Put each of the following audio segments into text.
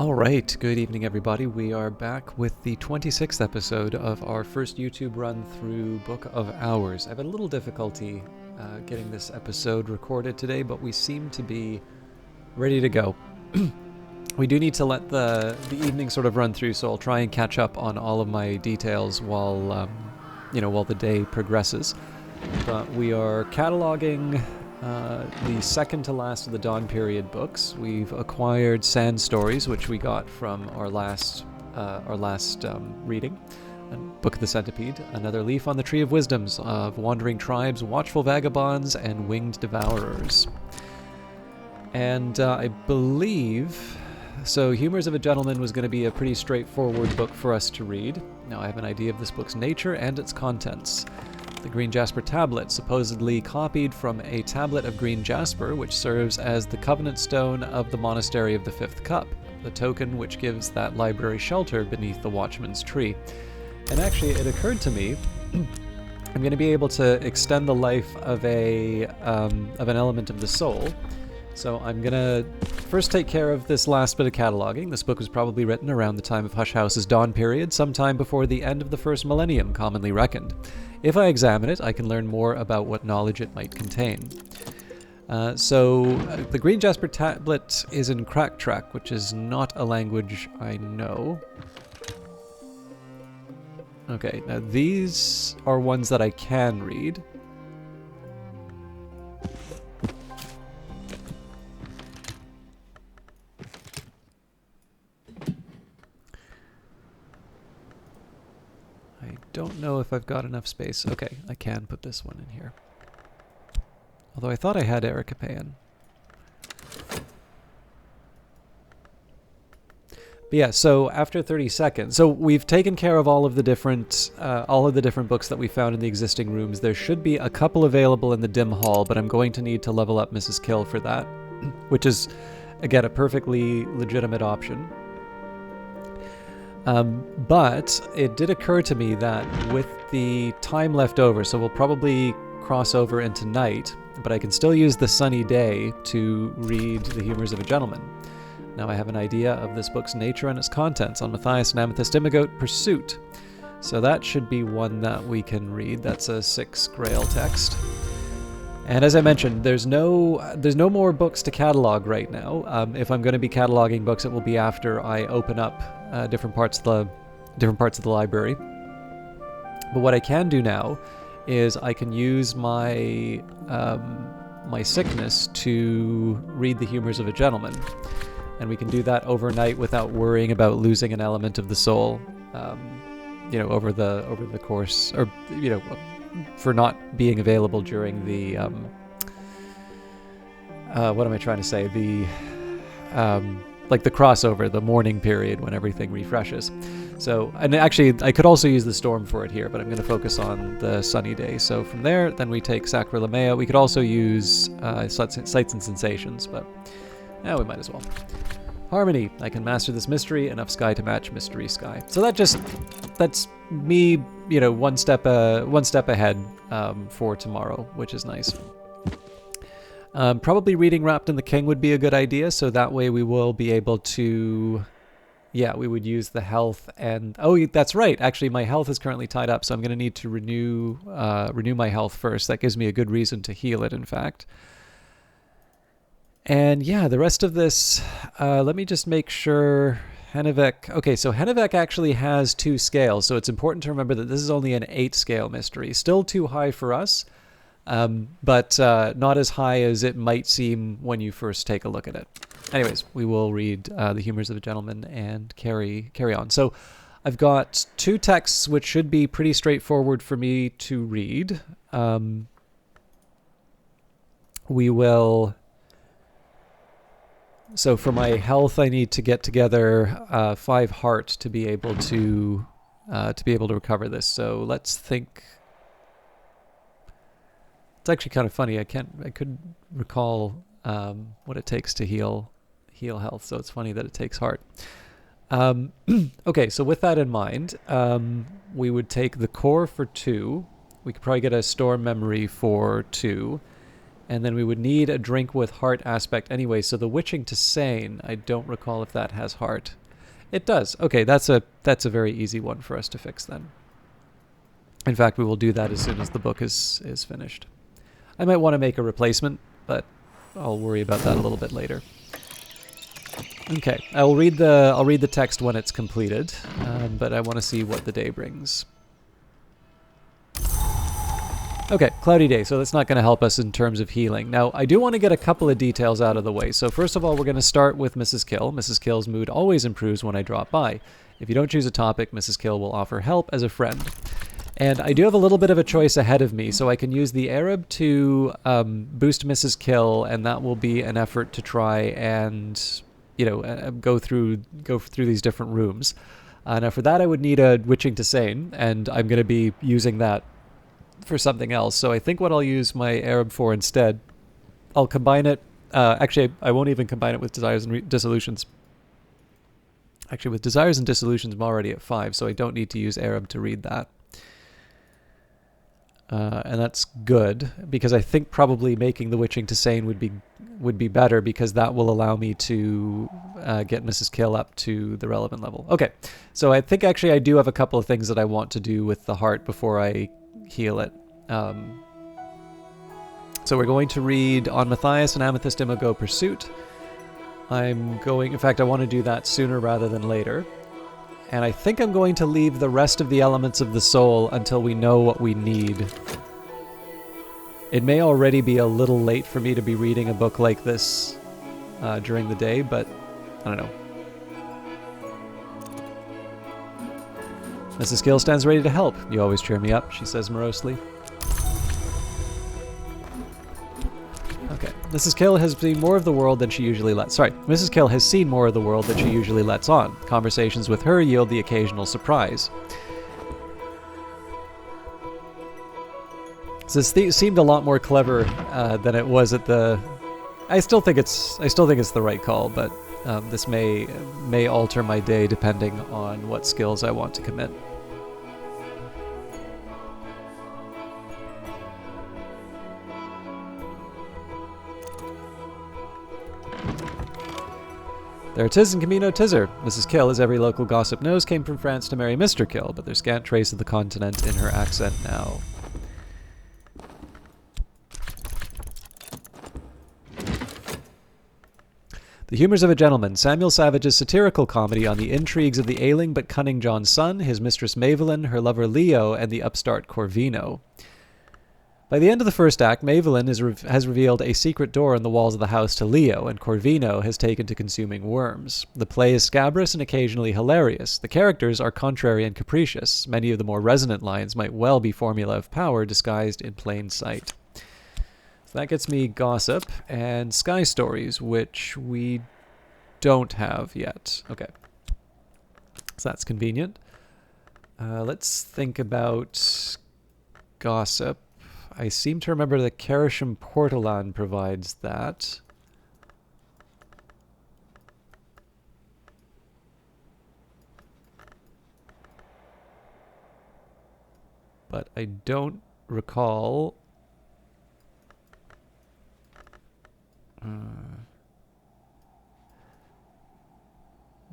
All right, good evening, everybody. We are back with the 26th episode of our first YouTube run through Book of Hours. I've had a little difficulty getting this episode recorded today, but we seem to be ready to go. We do need to let the evening sort of run through, so I'll try and catch up on all of my details while the day progresses. But we are cataloging the second to last of the Dawn Period books. We've acquired Sand Stories, which we got from our last reading, Book of the Centipede, Another Leaf on the Tree of Wisdoms of Wandering Tribes, Watchful Vagabonds, and Winged Devourers. And I believe, so Humors of a Gentleman was going to be a pretty straightforward book for us to read. Now I have an idea of this book's nature and its contents. The green jasper tablet, supposedly copied from a tablet of green jasper, which serves as the covenant stone of the Monastery of the Fifth Cup, the token which gives that library shelter beneath the Watchman's Tree. And actually, it occurred to me, I'm going to be able to extend the life of an element of the soul. So I'm going to first take care of this last bit of cataloging. This book was probably written around the time of Hush House's Dawn Period, sometime before the end of the first millennium, commonly reckoned. If I examine it, I can learn more about what knowledge it might contain. The Green Jasper Tablet is in Cracktrack, which is not a language I know. Okay, now these are ones that I can read. Don't know if I've got enough space. Okay, I can put this one in here. Although I thought I had Ericapaean. But yeah, so after 30 seconds, so we've taken care of all of the different books that we found in the existing rooms. There should be a couple available in the dim hall, but I'm going to need to level up Mrs. Kill for that, which is, again, a perfectly legitimate option. But it did occur to me that with the time left over, so we'll probably cross over into night, but I can still use the sunny day to read The Humors of a Gentleman. Now I have an idea of this book's nature and its contents on Matthias and Amethyst Imagote Pursuit. So that should be one that we can read. That's a 6 Grail text. And as I mentioned, there's no more books to catalog right now. If I'm going to be cataloging books, it will be after I open up different parts of the library. But what I can do now is I can use my my sickness to read The Humors of a Gentleman, and we can do that overnight without worrying about losing an element of the soul. Over the course, or for not being available during the what am I trying to say? The crossover, the morning period when everything refreshes. So, and actually, I could also use the storm for it here, but I'm going to focus on the sunny day. So from there, then we take Sacralamea. We could also use Sights and Sensations, but we might as well. Harmony. I can master this mystery, enough sky to match mystery sky. So that's me, one step ahead for tomorrow, which is nice. Probably reading Wrapped in the King would be a good idea, so that way we will be able to, we would use the health and, that's right, actually my health is currently tied up, so I'm going to need to renew my health first. That gives me a good reason to heal it, in fact. And the rest of this, let me just make sure. Hennebeck. Okay, so Hennebeck actually has 2 scales, so it's important to remember that this is only an 8 scale mystery. Still too high for us, but not as high as it might seem when you first take a look at it. Anyways, we will read The Humors of a Gentleman and carry on. So I've got 2 texts which should be pretty straightforward for me to read. We will... So for my health, I need to get together 5 heart to be able to recover this. So let's think. It's actually kind of funny. I could recall what it takes to heal health. So it's funny that it takes heart. Okay, so with that in mind, we would take the core for 2. We could probably get a storm memory for 2. And then we would need a drink with heart aspect anyway. So the witching to sane, I don't recall if that has heart. It does. Okay, that's a very easy one for us to fix then. In fact, we will do that as soon as the book is finished. I might want to make a replacement, but I'll worry about that a little bit later. Okay, I'll read the text when it's completed, but I want to see what the day brings. Okay, cloudy day, so that's not going to help us in terms of healing. Now, I do want to get a couple of details out of the way. So first of all, we're going to start with Mrs. Kill. Mrs. Kill's mood always improves when I drop by. If you don't choose a topic, Mrs. Kill will offer help as a friend. And I do have a little bit of a choice ahead of me, so I can use the Arab to boost Mrs. Kill, and that will be an effort to try and, you know, go through these different rooms. Now, for that, I would need a witching to sane, and I'm going to be using that for something else. So I think what I'll use my Arab for instead, I'll combine it. Actually, I won't even combine it with Desires and Dissolutions. Actually, with Desires and Dissolutions, I'm already at 5, so I don't need to use Arab to read that. And that's good, because I think probably making the witching to sane would be better, because that will allow me to get Mrs. Kill up to the relevant level. Okay, so I think actually I do have a couple of things that I want to do with the heart before I heal it. So we're going to read On Matthias and Amethyst Imago Pursuit. In fact, I want to do that sooner rather than later. And I think I'm going to leave the rest of the elements of the soul until we know what we need. It may already be a little late for me to be reading a book like this during the day, but I don't know. Mrs. Gill stands ready to help. You always cheer me up, she says morosely. Okay. Mrs. Kill has seen more of the world than she usually lets... Sorry. Mrs. Kill has seen more of the world than she usually lets on. Conversations with her yield the occasional surprise. So this seemed a lot more clever than it was at the... I still think it's the right call, but this may alter my day depending on what skills I want to commit. There it is in Camino Tizzer. Mrs. Kill, as every local gossip knows, came from France to marry Mr. Kill, but there's scant trace of the continent in her accent now. The Humours of a Gentleman, Samuel Savage's satirical comedy on the intrigues of the ailing but cunning John's son, his mistress Mavelyn, her lover Leo, and the upstart Corvino. By the end of the first act, Mavelyn has revealed a secret door in the walls of the house to Leo, and Corvino has taken to consuming worms. The play is scabrous and occasionally hilarious. The characters are contrary and capricious. Many of the more resonant lines might well be formula of power disguised in plain sight. So that gets me Gossip and Sky Stories, which we don't have yet. Okay. So that's convenient. Let's think about Gossip. I seem to remember that Karashim Portalan provides that. But I don't recall...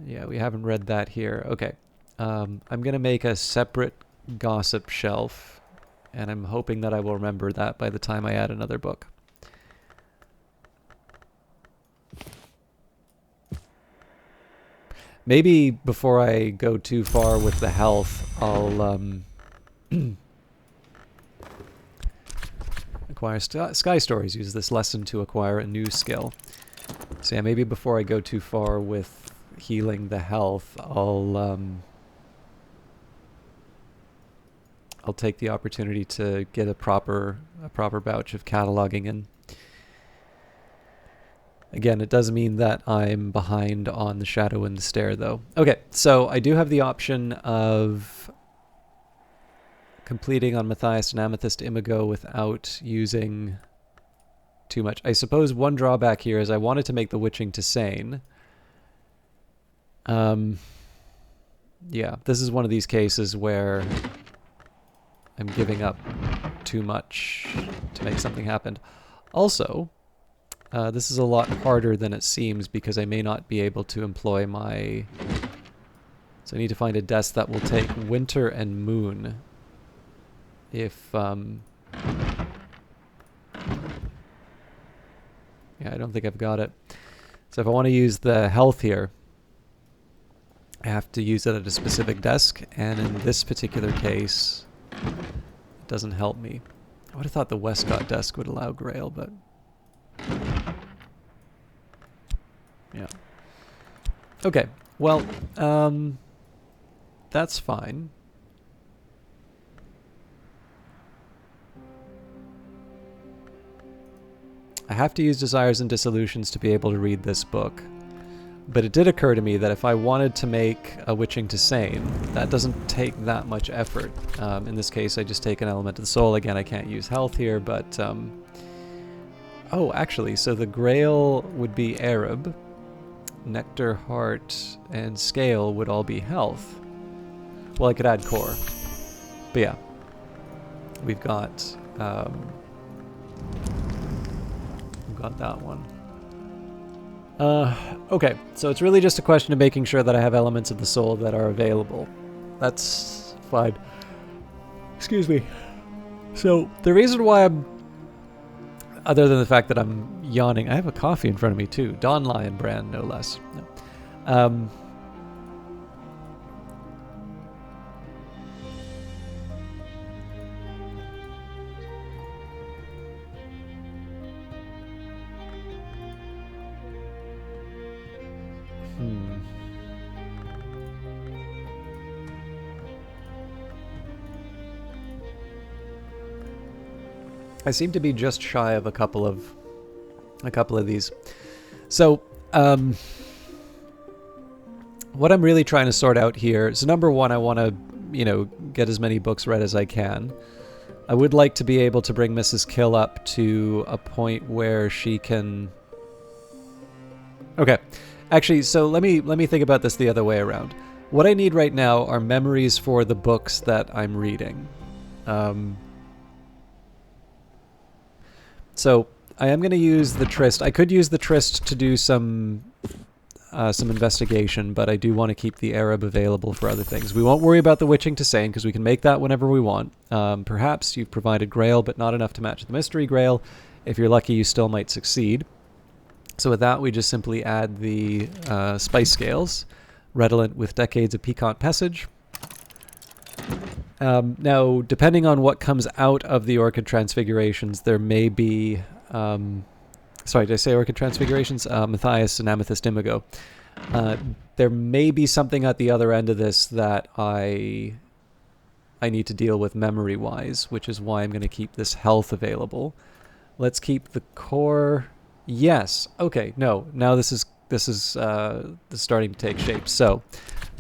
yeah, we haven't read that here. Okay. I'm going to make a separate Gossip shelf. And I'm hoping that I will remember that by the time I add another book. Maybe before I go too far with the health, I'll acquire Sky Stories. Use this lesson to acquire a new skill. So yeah, maybe before I go too far with healing the health, I'll take the opportunity to get a proper batch of cataloging in. Again, it does mean that I'm behind on the Shadow and the Stare, though. Okay, so I do have the option of completing on Matthias and Amethyst Imago without using too much. I suppose one drawback here is I wanted to make the Witching to Sane. Yeah, this is one of these cases where I'm giving up too much to make something happen. Also, this is a lot harder than it seems because I may not be able to employ my... So I need to find a desk that will take winter and moon. If, yeah, I don't think I've got it. So if I want to use the health here, I have to use it at a specific desk, and in this particular case, it doesn't help me. I would have thought the Westcott desk would allow Grail, but... yeah. Okay, well, that's fine. I have to use Desires and Dissolutions to be able to read this book. But it did occur to me that if I wanted to make a Witching to Sane, that doesn't take that much effort. In this case, I just take an element of the soul. Again, I can't use health here, but... oh, actually, so the Grail would be Arab. Nectar, Heart, and Scale would all be health. Well, I could add Core. But yeah. We've got that one. Okay, so it's really just a question of making sure that I have elements of the soul that are available. That's fine. Excuse me. So, the reason why I'm... other than the fact that I'm yawning, I have a coffee in front of me too. Don Lion brand, no less. No. I seem to be just shy of a couple of these. So, what I'm really trying to sort out here is, number one, I want to, get as many books read as I can. I would like to be able to bring Mrs. Kill up to a point where she can... Okay. Actually, so let me think about this the other way around. What I need right now are memories for the books that I'm reading. So I am going to use the Tryst. I could use the Tryst to do some investigation, but I do want to keep the Arab available for other things. We won't worry about the Witching to Sane, because we can make that whenever we want. Perhaps you've provided Grail, but not enough to match the Mystery Grail. If you're lucky, you still might succeed. So with that, we just simply add the Spice Scales, redolent with decades of piquant passage. Now, depending on what comes out of the Orchid Transfigurations, there may be... sorry, did I say Orchid Transfigurations? Matthias and Amethyst Imago. There may be something at the other end of this that I need to deal with memory-wise, which is why I'm going to keep this health available. Let's keep the core... Yes. Okay, no. Now this is starting to take shape. So,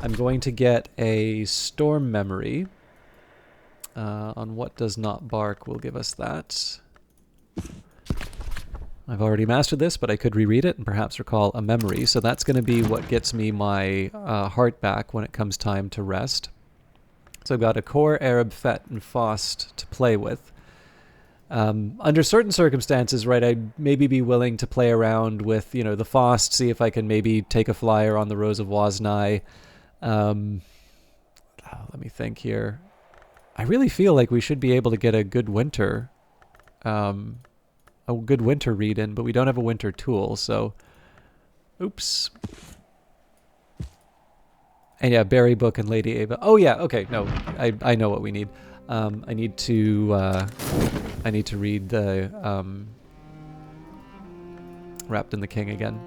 I'm going to get a Storm Memory. On what does not bark will give us that. I've already mastered this, but I could reread it and perhaps recall a memory. So that's going to be what gets me my heart back when it comes time to rest. So I've got a core, Arab, Fet, and Faust to play with. Under certain circumstances, right, I'd maybe be willing to play around with, the Faust, see if I can maybe take a flyer on the Rose of Woznai. Let me think here. I really feel like we should be able to get a good winter read in, but we don't have a winter tool, so oops. And yeah, Berry Book and Lady Ava. Oh yeah, okay, no, I know what we need. I need to read the Wrapped in the King again.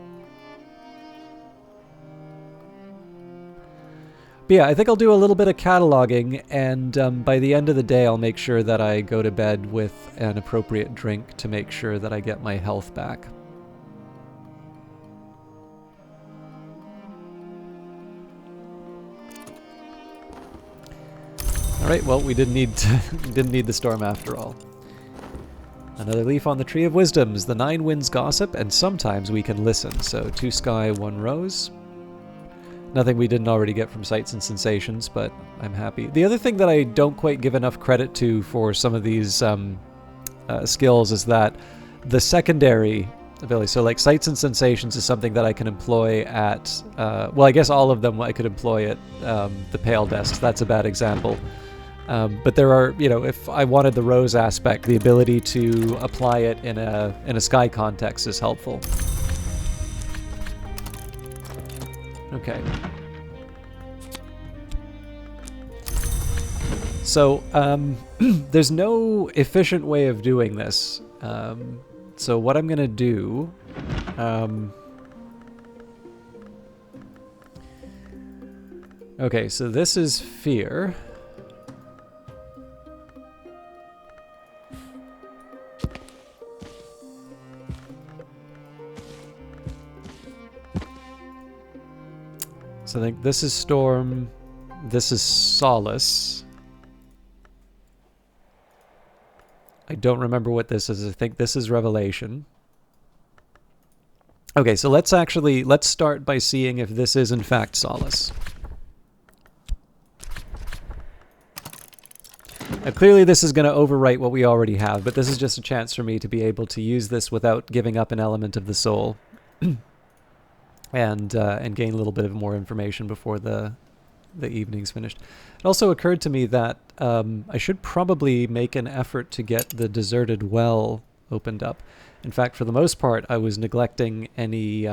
But yeah, I think I'll do a little bit of cataloging, and by the end of the day, I'll make sure that I go to bed with an appropriate drink to make sure that I get my health back. All right, well, we didn't need the storm after all. Another leaf on the Tree of Wisdoms. The 9 winds gossip, and sometimes we can listen. So 2 sky, 1 rose. Nothing we didn't already get from Sights and Sensations, but I'm happy. The other thing that I don't quite give enough credit to for some of these skills is that the secondary ability, so like sights and sensations is something that I can employ at, well, I guess all of them I could employ at the Pale Desk. That's a bad example. But there are, you know, if I wanted the rose aspect, the ability to apply it in a sky context is helpful. Okay. So, there's no efficient way of doing this. So what I'm going to do... okay, so this is fear. So I think this is storm, this is solace. I don't remember what this is. I think this is revelation. Okay, so let's start by seeing if this is in fact solace. Now, clearly this is going to overwrite what we already have, but this is just a chance for me to be able to use this without giving up an element of the soul. And gain a little bit of more information before the evening's finished. It also occurred to me that I should probably make an effort to get the deserted well opened up. In fact, for the most part, I was neglecting any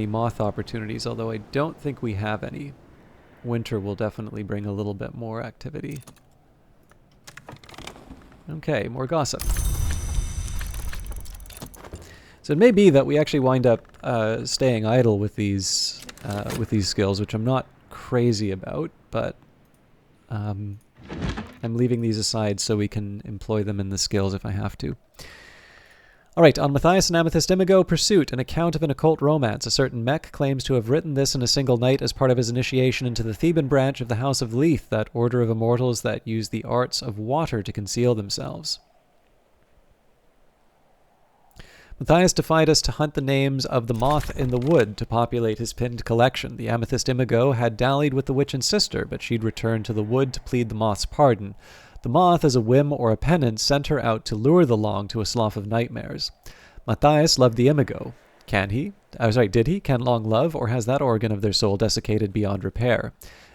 moth opportunities, although I don't think we have any. Winter will definitely bring a little bit more activity. Okay, more gossip. So it may be that we actually wind up staying idle with these skills, which I'm not crazy about, but I'm leaving these aside so we can employ them in the skills if I have to. All right, on Matthias and Amethyst Imago, Pursuit, an account of an occult romance. A certain mech claims to have written this in a single night as part of his initiation into the Theban branch of the House of Leith, that order of immortals that use the arts of water to conceal themselves. Matthias defied us to hunt the names of the moth in the wood to populate his pinned collection. The Amethyst Imago had dallied with the witch and sister, but she'd returned to the wood to plead the moth's pardon. The moth, as a whim or a penance, sent her out to lure the long to a slough of nightmares. Matthias loved the Imago. Did he? Can long love, or has that organ of their soul desiccated beyond repair?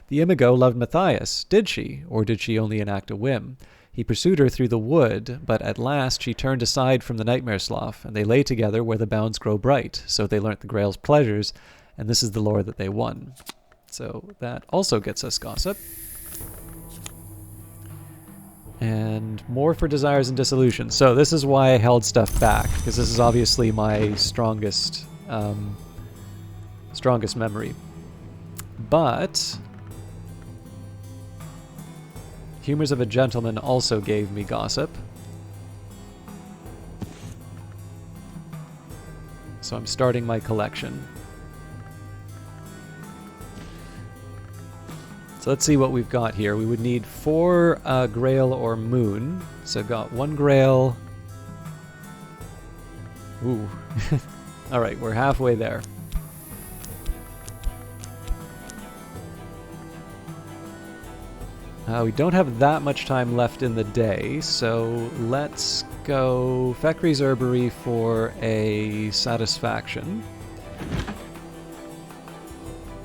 The Imago loved Matthias. Did she, or did she only enact a whim? He pursued her through the wood, but at last she turned aside from the nightmare slough, and they lay together where the bounds grow bright. So they learnt the Grail's pleasures, and this is the lore that they won. So that also gets us gossip. And more for desires and dissolution. So this is why I held stuff back, because this is obviously my strongest memory. But Humors of a Gentleman also gave me gossip. So I'm starting my collection. So let's see what we've got here. We would need 4 Grail or Moon. So I've got 1 Grail. Ooh. Alright, we're halfway there. We don't have that much time left in the day, so let's go Fekri's Herbery for a satisfaction.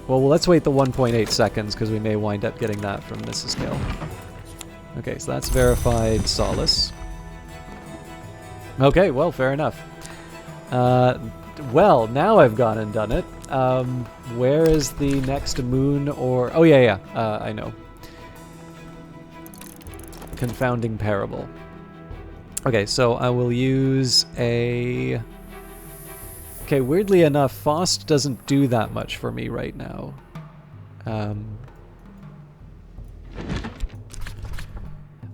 Well, let's wait the 1.8 seconds, because we may wind up getting that from this skill. Okay, so that's verified solace. Okay, well, fair enough. Well, now I've gone and done it. Where is the next moon or... Oh, yeah, I know. Confounding Parable. Okay, so I will use a... Okay, weirdly enough, Faust doesn't do that much for me right now.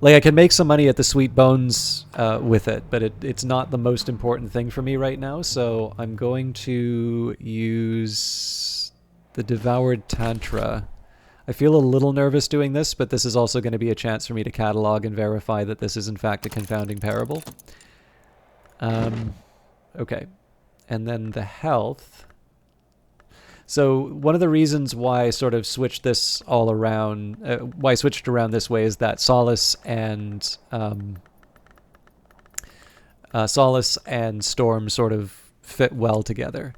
Like, I can make some money at the Sweet Bones with it, but it's not the most important thing for me right now, so I'm going to use the Devoured Tantra. I feel a little nervous doing this, but this is also going to be a chance for me to catalog and verify that this is in fact a Confounding Parable. Okay. And then the health. So one of the reasons why I sort of switched this all around, why I switched around this way, is that Solace and Storm sort of fit well together.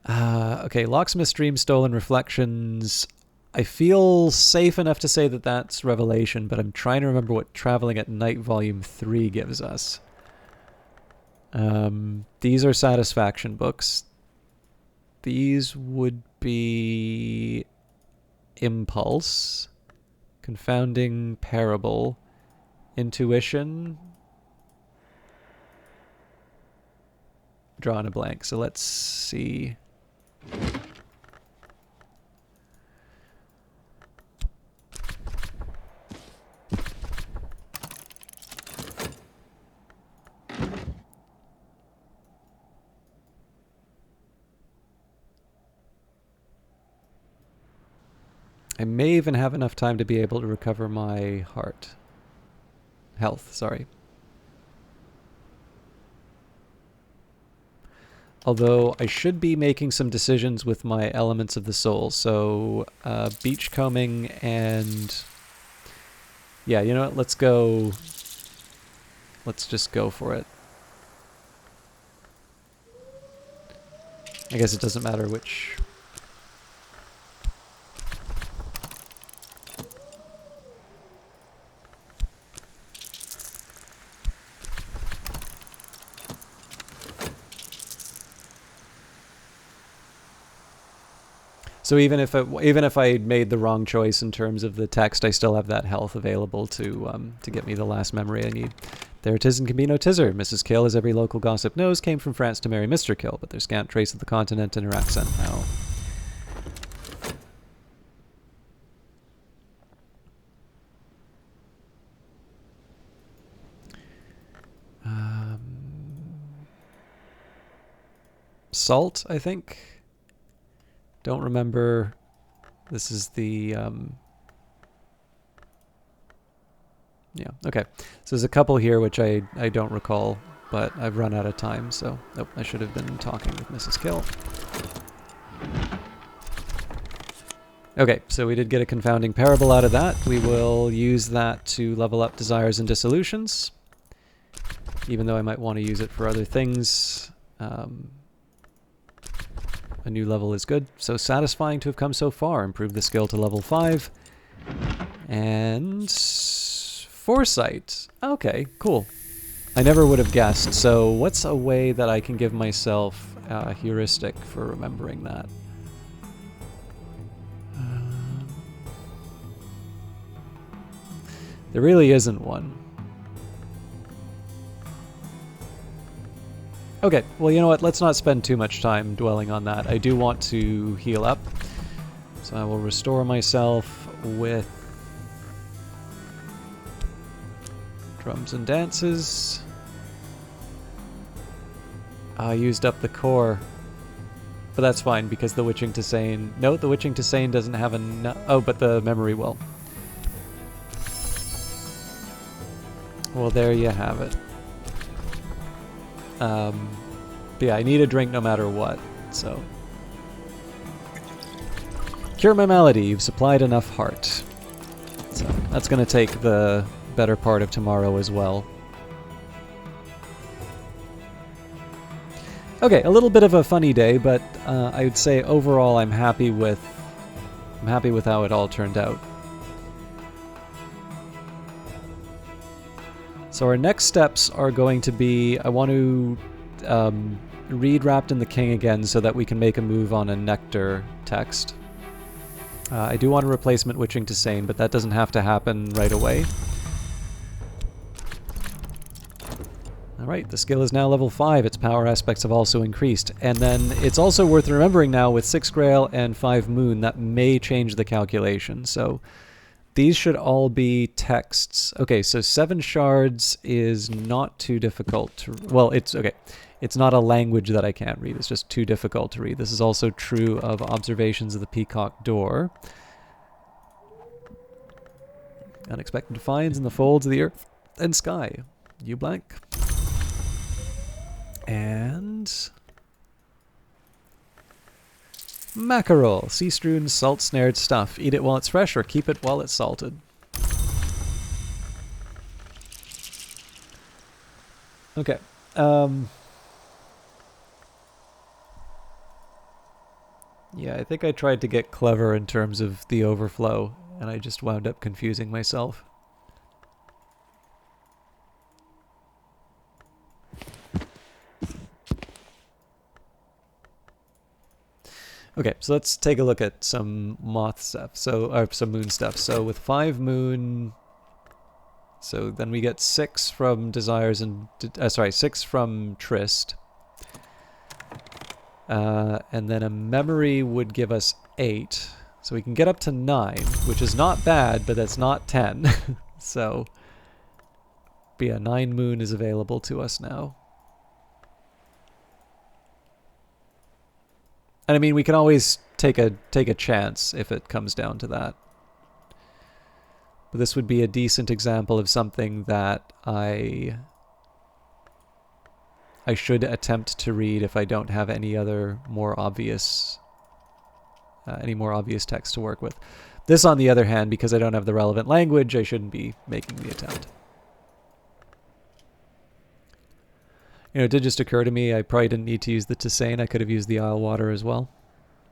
Okay, Locksmith's Dream, Stolen Reflections. I feel safe enough to say that that's Revelation, but I'm trying to remember what Traveling at Night Volume 3 gives us. These are Satisfaction books. These would be Impulse, Confounding Parable, Intuition. Drawing a blank, so let's see. I may even have enough time to be able to recover my health, sorry. Although I should be making some decisions with my elements of the soul. So beachcombing and... yeah, you know what? Let's go... let's just go for it. I guess it doesn't matter which... So even if I made the wrong choice in terms of the text, I still have that health available to get me the last memory I need. There it is and can be no tizzer. Mrs. Kill, as every local gossip knows, came from France to marry Mr. Kill, but there's scant trace of the continent in her accent now. Salt, I think. Don't remember. This is the... yeah, okay. So there's a couple here which I don't recall, but I've run out of time, so... oh, I should have been talking with Mrs. Kill. Okay, so we did get a Confounding Parable out of that. We will use that to level up Desires and Dissolutions, even though I might want to use it for other things. A new level is good. So satisfying to have come so far. Improve the skill to level 5. And... Foresight. Okay, cool. I never would have guessed. So what's a way that I can give myself a heuristic for remembering that? There really isn't one. Okay, well, you know what? Let's not spend too much time dwelling on that. I do want to heal up. So I will restore myself with Drums and Dances. I used up the core. But that's fine, because the Witching to Sane... no, the Witching to Sane doesn't have enough... oh, but the memory will. Well, there you have it. But yeah, I need a drink no matter what, so... Cure my malady, you've supplied enough heart. So, that's gonna take the better part of tomorrow as well. Okay, a little bit of a funny day, but I would say overall I'm happy with how it all turned out. So our next steps are going to be, I want to read Wrapped in the King again so that we can make a move on a Nectar text. I do want a replacement Witching to Sane, but that doesn't have to happen right away. Alright, the skill is now level 5, its power aspects have also increased. And then it's also worth remembering now with 6 Grail and 5 Moon, that may change the calculation. So these should all be texts. Okay, so 7 Shards is not too difficult to... well, it's... okay. It's not a language that I can't read, it's just too difficult to read. This is also true of Observations of the Peacock Door. Unexpected finds in the folds of the earth and sky. You blank. And... Mackerel, sea-strewn, salt-snared stuff. Eat it while it's fresh or keep it while it's salted. Okay. Yeah, I think I tried to get clever in terms of the overflow, and I just wound up confusing myself. Okay, so let's take a look at some moth stuff. Or some moon stuff. So with 5 moon, so then we get 6 from desires and 6 from tryst. And then a memory would give us 8. So we can get up to 9, which is not bad, but that's not 10. So, but yeah, 9 moon is available to us now. And I mean, we can always take a chance if it comes down to that. But this would be a decent example of something that I should attempt to read if I don't have any other more obvious text to work with. This, on the other hand, because I don't have the relevant language, I shouldn't be making the attempt. You know, it did just occur to me I probably didn't need to use the Tisane. I could have used the Isle Water as well.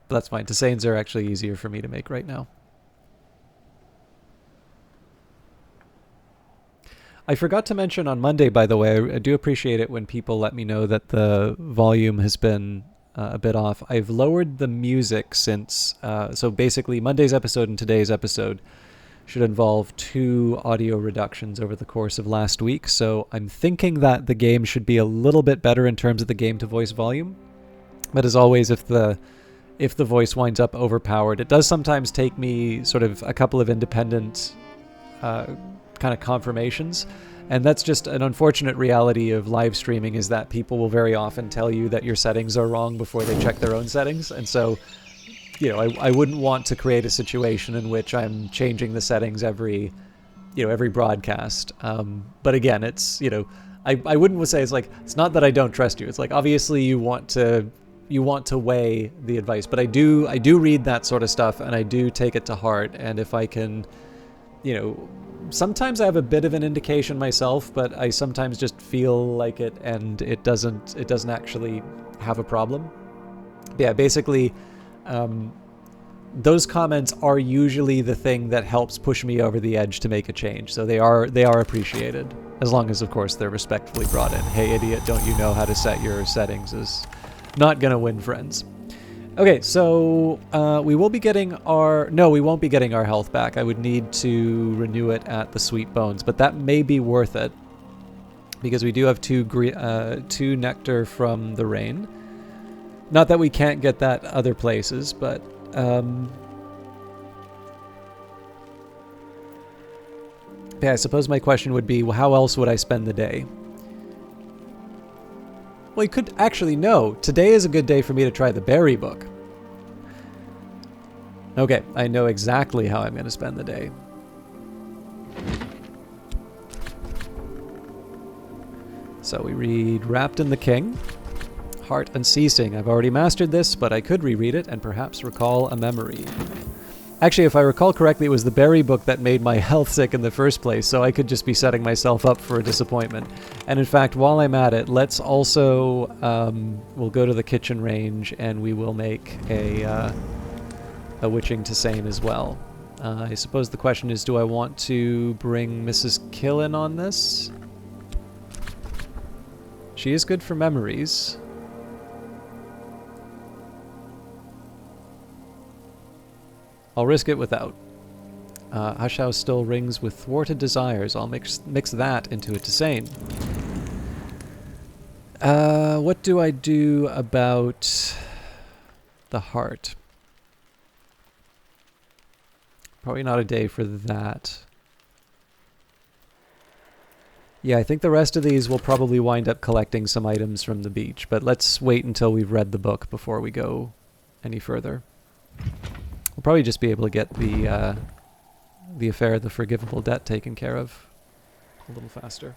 But that's fine. Tisanes are actually easier for me to make right now. I forgot to mention on Monday, by the way, I do appreciate it when people let me know that the volume has been a bit off. I've lowered the music since, so basically Monday's episode and today's episode should involve 2 audio reductions over the course of last week. So I'm thinking that the game should be a little bit better in terms of the game to voice volume. But as always, if the voice winds up overpowered, it does sometimes take me sort of a couple of independent kind of confirmations. And that's just an unfortunate reality of live streaming, is that people will very often tell you that your settings are wrong before they check their own settings. And so, you know, I wouldn't want to create a situation in which I'm changing the settings every broadcast. But again, it's, you know, I wouldn't say it's not that I don't trust you. It's like, obviously you want to weigh the advice, but I do read that sort of stuff and I do take it to heart. And if I can, you know, sometimes I have a bit of an indication myself, but I sometimes just feel like it, and it doesn't actually have a problem. But yeah, basically, those comments are usually the thing that helps push me over the edge to make a change. So they are appreciated, as long as, of course, they're respectfully brought in. Hey, idiot, don't you know how to set your settings? Is not gonna win friends. Okay, so we will be getting we won't be getting our health back. I would need to renew it at the Sweet Bones, but that may be worth it because we do have 2 nectar from the rain. Not that we can't get that other places, but yeah, I suppose my question would be, well, how else would I spend the day? Well, you could actually no. Today is a good day for me to try the berry book. Okay, I know exactly how I'm going to spend the day. So we read Wrapped in the King, Heart Unceasing. I've already mastered this, but I could reread it and perhaps recall a memory. Actually, if I recall correctly, it was the berry book that made my health sick in the first place, so I could just be setting myself up for a disappointment. And in fact, while I'm at it, let's also, we'll go to the kitchen range and we will make a witching Tisane as well. I suppose the question is, do I want to bring Mrs. Killen on this? She is good for memories. I'll risk it without. Hush House still rings with thwarted desires. I'll mix that into a Tisane. What do I do about the heart? Probably not a day for that. Yeah, I think the rest of these will probably wind up collecting some items from the beach, but let's wait until we've read the book before we go any further. We'll probably just be able to get the affair of the forgivable debt taken care of a little faster.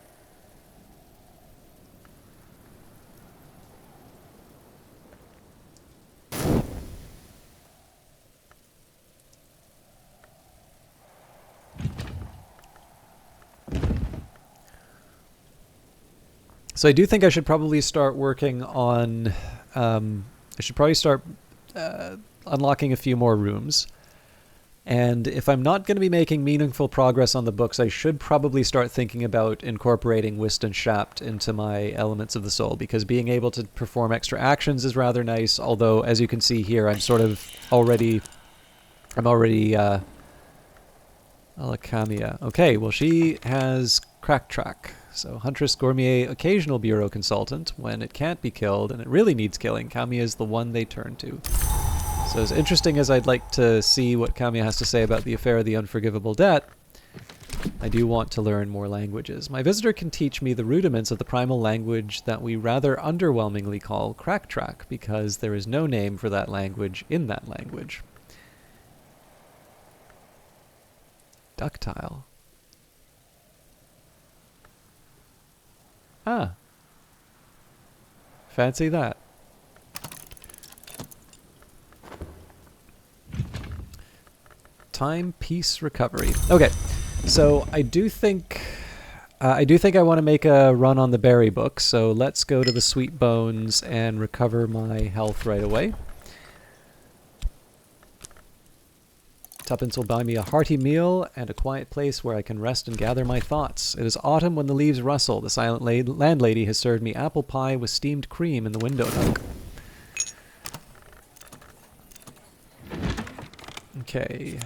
So I do think I should probably start working on... I should probably start unlocking a few more rooms. And if I'm not going to be making meaningful progress on the books, I should probably start thinking about incorporating Whist and Shapt into my Elements of the Soul, because being able to perform extra actions is rather nice, although, as you can see here, I'm sort of already... Kamiya. Okay, well, she has Crack Track. So Huntress, Gourmet, Occasional Bureau Consultant. When it can't be killed, and it really needs killing, Kamiya is the one they turn to. So as interesting as I'd like to see what Kamiya has to say about the affair of the unforgivable debt, I do want to learn more languages. My visitor can teach me the rudiments of the primal language that we rather underwhelmingly call Crack Track, because there is no name for that language in that language. Ductile. Ah. Fancy that. Time, peace, recovery. Okay, so I do think I want to make a run on the berry book. So let's go to the Sweet Bones and recover my health right away. Tuppence will buy me a hearty meal and a quiet place where I can rest and gather my thoughts. It is autumn when the leaves rustle. The silent landlady has served me apple pie with steamed cream in the window nook. Okay.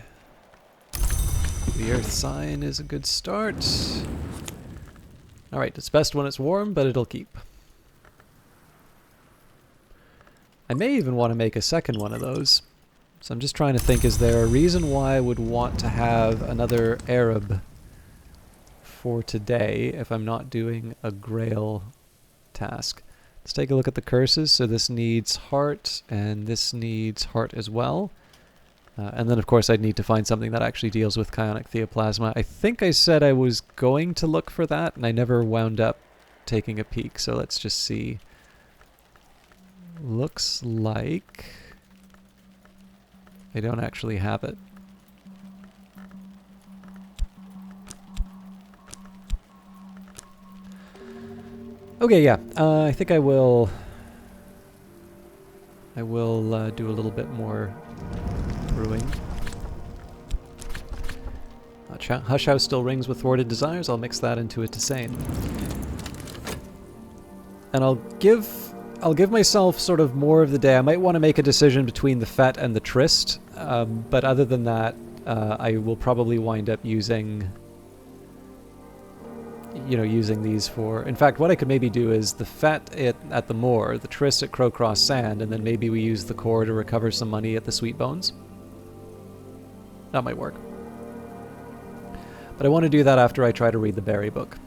The earth sign is a good start. Alright, it's best when it's warm, but it'll keep. I may even want to make a second one of those. So I'm just trying to think, is there a reason why I would want to have another Arab for today if I'm not doing a Grail task? Let's take a look at the curses. So this needs heart, and this needs heart as well. And then, of course, I'd need to find something that actually deals with Chionic Theoplasma. I think I said I was going to look for that, and I never wound up taking a peek. So let's just see. Looks like I don't actually have it. Okay, yeah. I think I will do a little bit more brewing. Hush House still rings with thwarted desires. I'll mix that into a Tisane. And I'll give myself sort of more of the day. I might want to make a decision between the Fete and the Tryst, but other than that, I will probably wind up using these for... In fact, what I could maybe do is the Fete at the Moor, the Tryst at Crowcross Sand, and then maybe we use the core to recover some money at the Sweet Bones. That might work. But I want to do that after I try to read the Berry book.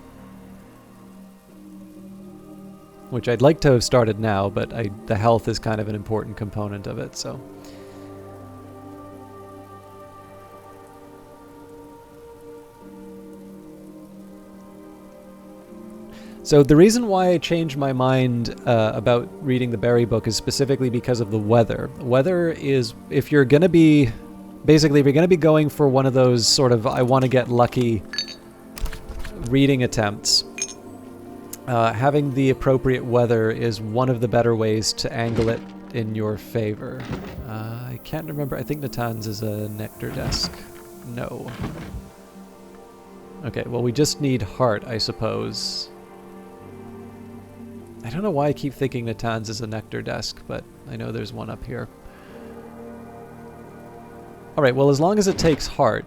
Which I'd like to have started now, but the health is kind of an important component of it, so... So the reason why I changed my mind about reading the Berry book is specifically because of the weather. Weather is, if you're going to be... Basically, if you're going to be going for one of those sort of I want to get lucky reading attempts, having the appropriate weather is one of the better ways to angle it in your favor. I can't remember. I think Natan's is a nectar desk. No. Okay, well, we just need heart, I suppose. I don't know why I keep thinking Natan's is a nectar desk, but I know there's one up here. Alright, well, as long as it takes heart,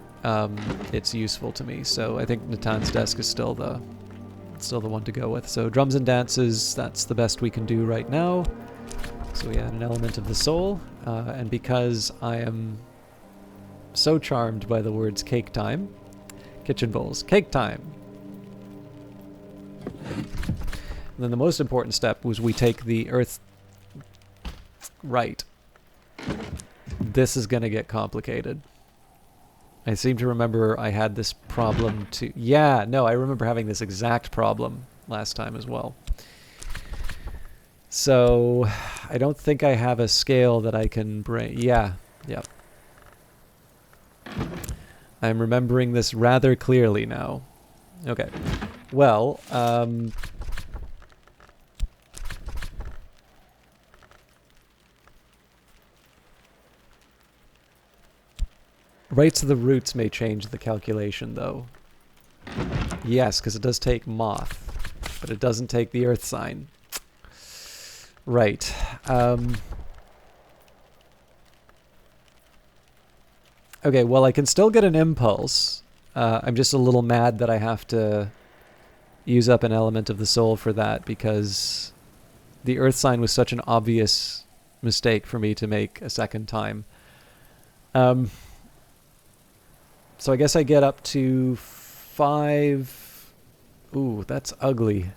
it's useful to me, so I think Natan's desk is still the one to go with. So drums and dances, that's the best we can do right now. So we add an element of the soul, and because I am so charmed by the words cake time, kitchen bowls, cake time. And then the most important step was we take the earth right. This is going to get complicated. I seem to remember I had this problem too. Yeah, no, I remember having this exact problem last time as well. So, I don't think I have a scale that I can bring. Yeah, yep. I'm remembering this rather clearly now. Okay. Well, Right to the roots may change the calculation, though. Yes, because it does take moth, but it doesn't take the earth sign. Right. Okay, well, I can still get an impulse. I'm just a little mad that I have to use up an element of the soul for that, because the earth sign was such an obvious mistake for me to make a second time. So I guess I get up to 5. Ooh, that's ugly.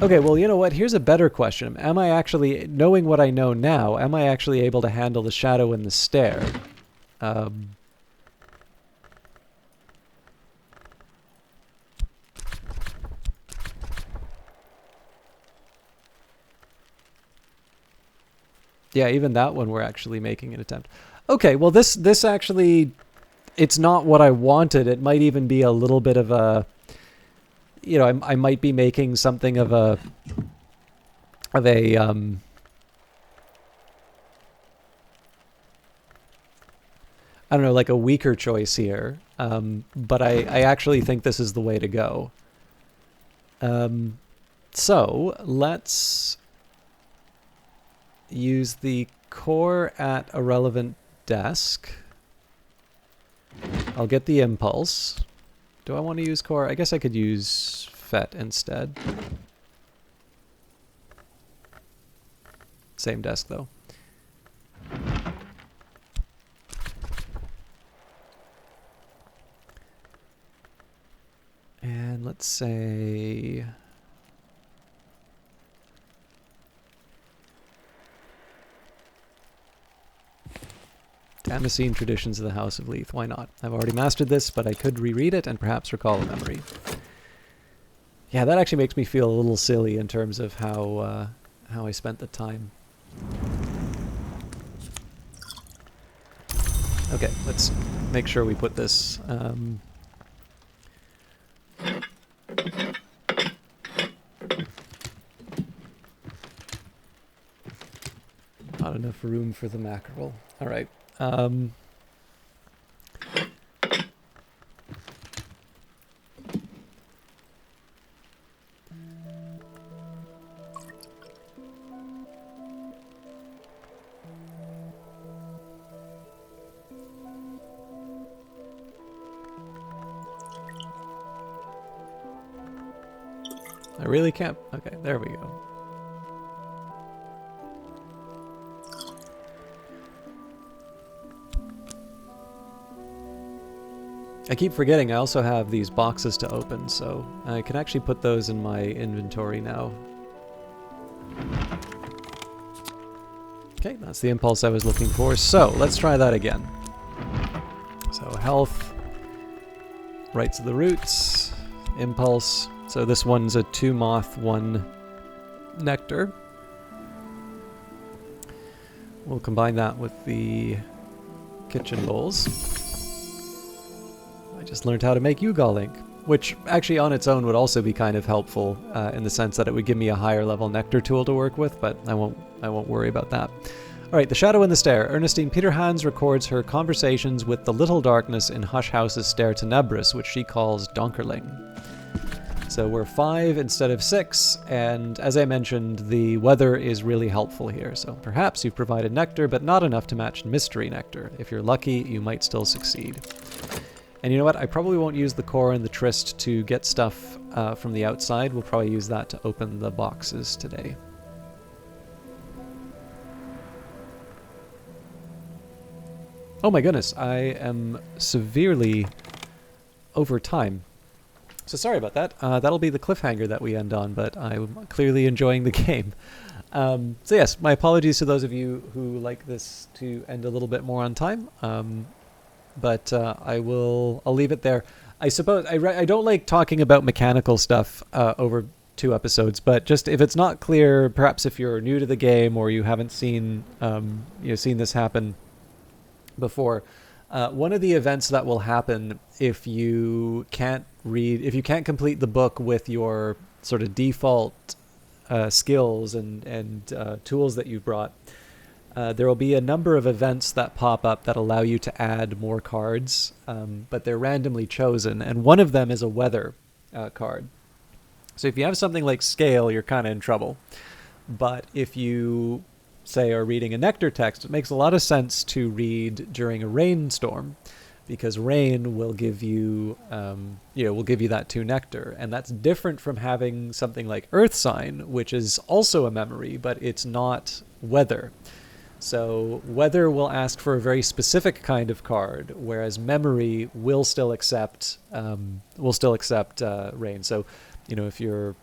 Okay, well, you know what? Here's a better question. Am I actually, knowing what I know now, am I actually able to handle the shadow and the stair? Yeah, even that one we're actually making an attempt. Okay, well, this actually, it's not what I wanted. It might even be a little bit of a, you know, I might be making something of a I don't know, like a weaker choice here. But I actually think this is the way to go. So let's use the core at a relevant desk. I'll get the impulse. Do I want to use core? I guess I could use FET instead. Same desk, though. And let's say... Damascene Traditions of the House of Leith. Why not? I've already mastered this, but I could reread it and perhaps recall a memory. Yeah, that actually makes me feel a little silly in terms of how I spent the time. Okay, let's make sure we put this... Not enough room for the mackerel. All right. I really can't... Okay, there we go. I keep forgetting I also have these boxes to open, so I can actually put those in my inventory now. Okay, that's the impulse I was looking for. So, let's try that again. So, health, right to the roots, impulse. So this one's a 2 moth, 1 nectar. We'll combine that with the kitchen bowls. I just learned how to make Yugal ink, which actually on its own would also be kind of helpful in the sense that it would give me a higher level nectar tool to work with, but I won't worry about that. All right, The Shadow in the Stair. Ernestine Peterhans records her conversations with the little darkness in Hush House's Stair Tenebris, which she calls Donkerling. So we're 5 instead of 6, and as I mentioned, the weather is really helpful here. So perhaps you've provided nectar, but not enough to match mystery nectar. If you're lucky, you might still succeed. And you know what? I probably won't use the core and the tryst to get stuff from the outside. We'll probably use that to open the boxes today. Oh my goodness, I am severely over time. So sorry about that. That'll be the cliffhanger that we end on, but I'm clearly enjoying the game. So yes, my apologies to those of you who like this to end a little bit more on time. But I'll leave it there. I suppose I don't like talking about mechanical stuff over 2 episodes, but just if it's not clear, perhaps if you're new to the game or you haven't seen seen this happen before, one of the events that will happen if you can't complete the book with your sort of default skills and tools that you've brought, There will be a number of events that pop up that allow you to add more cards, but they're randomly chosen, and one of them is a weather card. So if you have something like scale, you're kind of in trouble. But if you, say, are reading a nectar text, it makes a lot of sense to read during a rainstorm, because rain will give you, will give you that 2 nectar, and that's different from having something like earth sign, which is also a memory, but it's not weather. So weather will ask for a very specific kind of card, whereas memory will still accept rain. So, if you're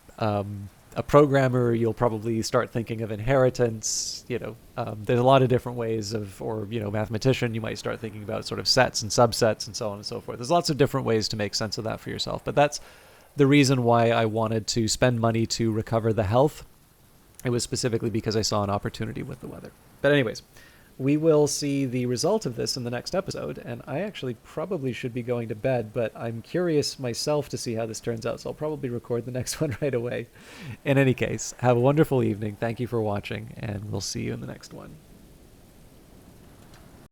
a programmer, you'll probably start thinking of inheritance. There's a lot of different ways of, or mathematician, you might start thinking about sort of sets and subsets and so on and so forth. There's lots of different ways to make sense of that for yourself. But that's the reason why I wanted to spend money to recover the health. It was specifically because I saw an opportunity with the weather. But anyways, we will see the result of this in the next episode, and I actually probably should be going to bed, but I'm curious myself to see how this turns out, so I'll probably record the next one right away. In any case, have a wonderful evening. Thank you for watching, and we'll see you in the next one.